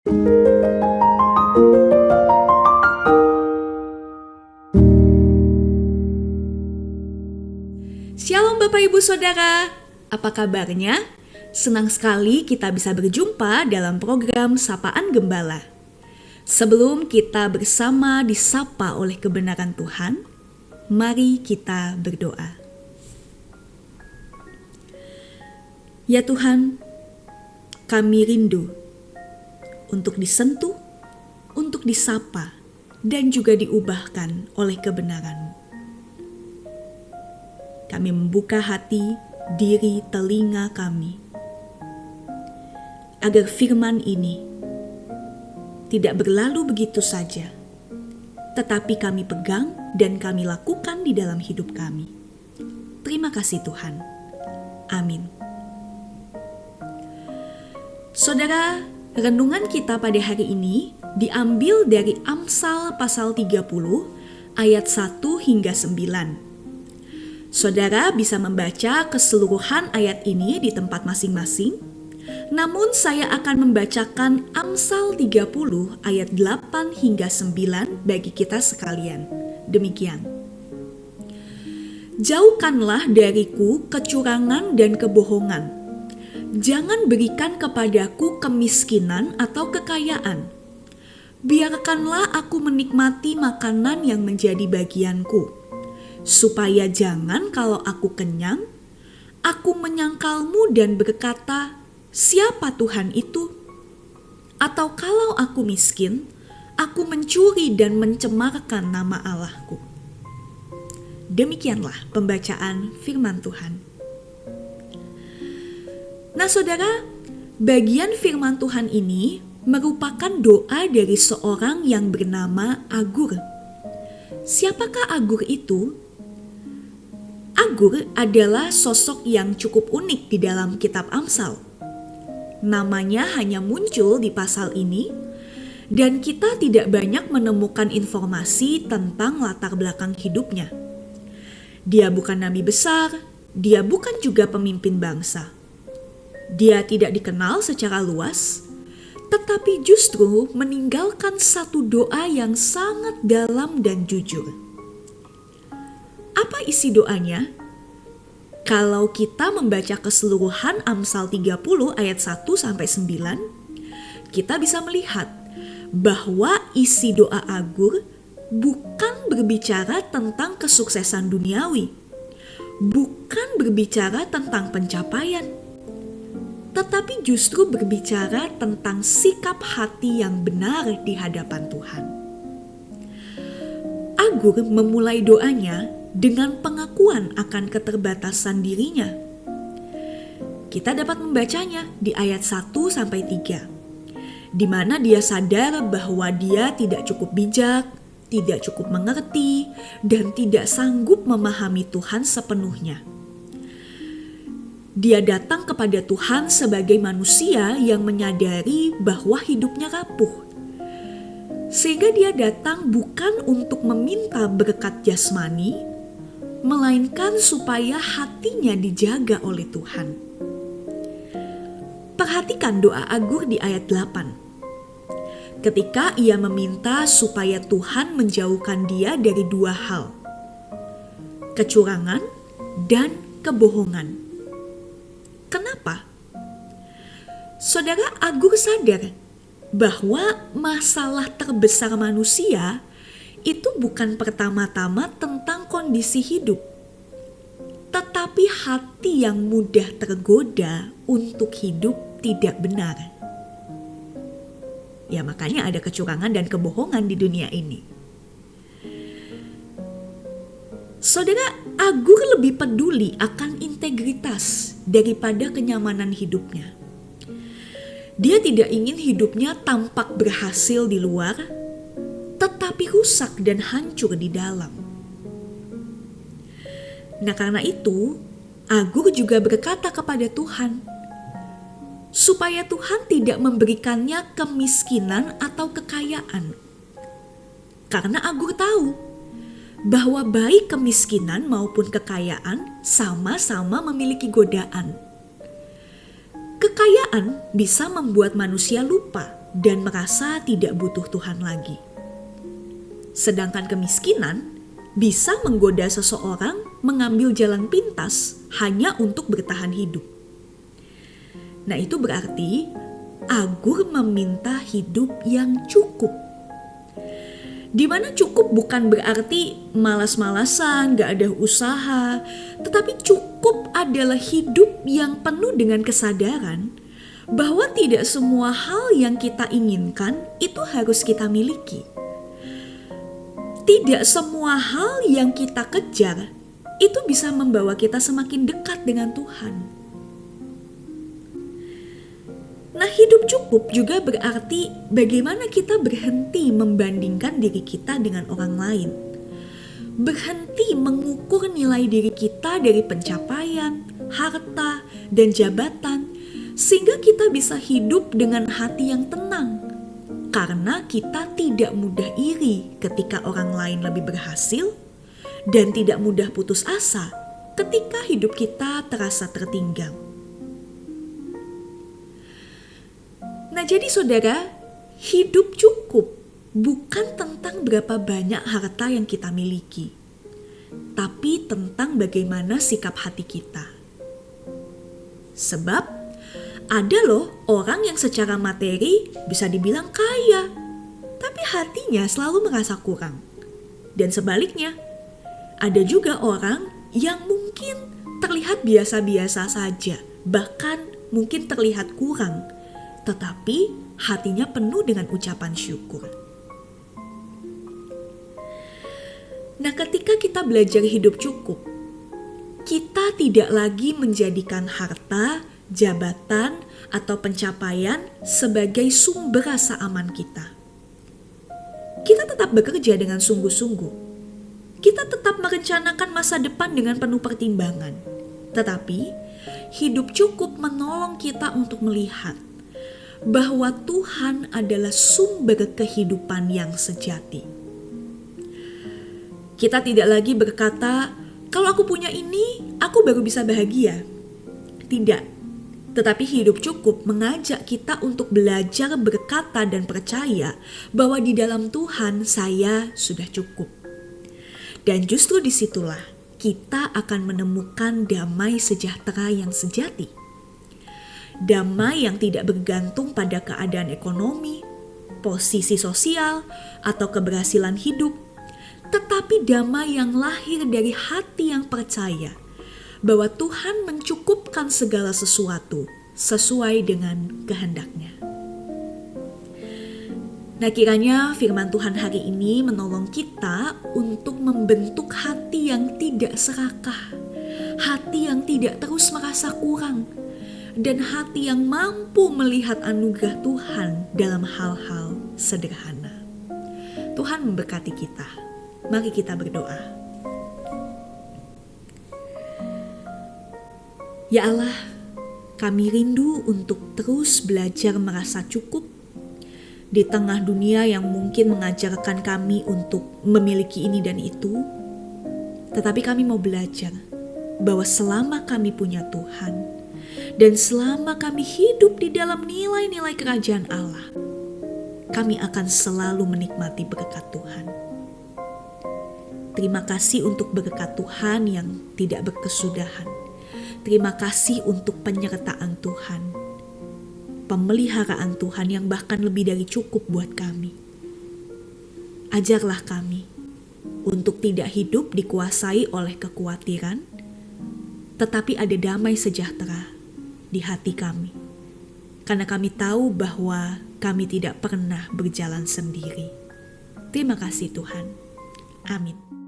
Shalom Bapak Ibu Saudara, apa kabarnya? Senang sekali kita bisa berjumpa dalam program Sapaan Gembala. Sebelum kita bersama disapa oleh kebenaran Tuhan, mari kita berdoa. Ya Tuhan, kami rindu untuk disentuh, untuk disapa, dan juga diubahkan oleh kebenaran-Mu. Kami membuka hati, diri, telinga kami, agar firman ini tidak berlalu begitu saja, tetapi kami pegang dan kami lakukan di dalam hidup kami. Terima kasih Tuhan. Amin. Saudara, renungan kita pada hari ini diambil dari Amsal pasal 30 ayat 1 hingga 9. Saudara bisa membaca keseluruhan ayat ini di tempat masing-masing, namun saya akan membacakan Amsal 30 ayat 8 hingga 9 bagi kita sekalian. Demikian. Jauhkanlah dariku kecurangan dan kebohongan. Jangan berikan kepadaku kemiskinan atau kekayaan. Biarkanlah aku menikmati makanan yang menjadi bagianku, supaya jangan kalau aku kenyang, aku menyangkalmu dan berkata, siapa Tuhan itu? Atau kalau aku miskin, aku mencuri dan mencemarkan nama Allahku. Demikianlah pembacaan firman Tuhan. Nah saudara, bagian firman Tuhan ini merupakan doa dari seorang yang bernama Agur. Siapakah Agur itu? Agur adalah sosok yang cukup unik di dalam kitab Amsal. Namanya hanya muncul di pasal ini, dan kita tidak banyak menemukan informasi tentang latar belakang hidupnya. Dia bukan nabi besar, dia bukan juga pemimpin bangsa. Dia tidak dikenal secara luas, tetapi justru meninggalkan satu doa yang sangat dalam dan jujur. Apa isi doanya? Kalau kita membaca keseluruhan Amsal 30 ayat 1 sampai 9, kita bisa melihat bahwa isi doa Agur bukan berbicara tentang kesuksesan duniawi, bukan berbicara tentang pencapaian, tetapi justru berbicara tentang sikap hati yang benar di hadapan Tuhan. Agur memulai doanya dengan pengakuan akan keterbatasan dirinya. Kita dapat membacanya di ayat 1-3, di mana dia sadar bahwa dia tidak cukup bijak, tidak cukup mengerti, dan tidak sanggup memahami Tuhan sepenuhnya. Dia datang kepada Tuhan sebagai manusia yang menyadari bahwa hidupnya rapuh. Sehingga dia datang bukan untuk meminta berkat jasmani, melainkan supaya hatinya dijaga oleh Tuhan. Perhatikan doa Agur di ayat 8. Ketika ia meminta supaya Tuhan menjauhkan dia dari dua hal, kecurangan dan kebohongan. Kenapa? Saudara, Agur sadar bahwa masalah terbesar manusia itu bukan pertama-tama tentang kondisi hidup, tetapi hati yang mudah tergoda untuk hidup tidak benar. Ya makanya ada kecurangan dan kebohongan di dunia ini. Saudara, Agur lebih peduli akan integritas daripada kenyamanan hidupnya. Dia tidak ingin hidupnya tampak berhasil di luar, tetapi rusak dan hancur di dalam. Nah karena itu, Agur juga berkata kepada Tuhan, supaya Tuhan tidak memberikannya kemiskinan atau kekayaan. Karena Agur tahu bahwa baik kemiskinan maupun kekayaan sama-sama memiliki godaan. Kekayaan bisa membuat manusia lupa dan merasa tidak butuh Tuhan lagi. Sedangkan kemiskinan bisa menggoda seseorang mengambil jalan pintas hanya untuk bertahan hidup. Nah, itu berarti Agur meminta hidup yang cukup. Di mana cukup bukan berarti malas-malasan, gak ada usaha, tetapi cukup adalah hidup yang penuh dengan kesadaran bahwa tidak semua hal yang kita inginkan itu harus kita miliki. Tidak semua hal yang kita kejar itu bisa membawa kita semakin dekat dengan Tuhan. Nah, hidup cukup juga berarti bagaimana kita berhenti membandingkan diri kita dengan orang lain. Berhenti mengukur nilai diri kita dari pencapaian, harta, dan jabatan, sehingga kita bisa hidup dengan hati yang tenang. Karena kita tidak mudah iri ketika orang lain lebih berhasil, dan tidak mudah putus asa ketika hidup kita terasa tertinggal. Nah, jadi saudara, hidup cukup bukan tentang berapa banyak harta yang kita miliki, tapi tentang bagaimana sikap hati kita. Sebab ada loh orang yang secara materi bisa dibilang kaya, tapi hatinya selalu merasa kurang. Dan sebaliknya, ada juga orang yang mungkin terlihat biasa-biasa saja, bahkan mungkin terlihat kurang, tetapi hatinya penuh dengan ucapan syukur. Nah, ketika kita belajar hidup cukup, kita tidak lagi menjadikan harta, jabatan, atau pencapaian sebagai sumber rasa aman kita. Kita tetap bekerja dengan sungguh-sungguh. Kita tetap merencanakan masa depan dengan penuh pertimbangan. Tetapi, hidup cukup menolong kita untuk melihat bahwa Tuhan adalah sumber kehidupan yang sejati. Kita tidak lagi berkata, kalau aku punya ini, aku baru bisa bahagia. Tidak, tetapi hidup cukup mengajak kita untuk belajar berkata dan percaya bahwa di dalam Tuhan saya sudah cukup. Dan justru disitulah kita akan menemukan damai sejahtera yang sejati. Damai yang tidak bergantung pada keadaan ekonomi, posisi sosial, atau keberhasilan hidup, tetapi damai yang lahir dari hati yang percaya bahwa Tuhan mencukupkan segala sesuatu sesuai dengan kehendak-Nya. Nah, kiranya firman Tuhan hari ini menolong kita untuk membentuk hati yang tidak serakah, hati yang tidak terus merasa kurang, dan hati yang mampu melihat anugerah Tuhan dalam hal-hal sederhana. Tuhan memberkati kita. Mari kita berdoa. Ya Allah, kami rindu untuk terus belajar merasa cukup di tengah dunia yang mungkin mengajarkan kami untuk memiliki ini dan itu. Tetapi kami mau belajar bahwa selama kami punya Tuhan, dan selama kami hidup di dalam nilai-nilai kerajaan Allah, kami akan selalu menikmati berkat Tuhan. Terima kasih untuk berkat Tuhan yang tidak berkesudahan. Terima kasih untuk penyertaan Tuhan, pemeliharaan Tuhan yang bahkan lebih dari cukup buat kami. Ajarlah kami untuk tidak hidup dikuasai oleh kekhawatiran, tetapi ada damai sejahtera di hati kami. Karena kami tahu bahwa kami tidak pernah berjalan sendiri. Terima kasih Tuhan. Amin.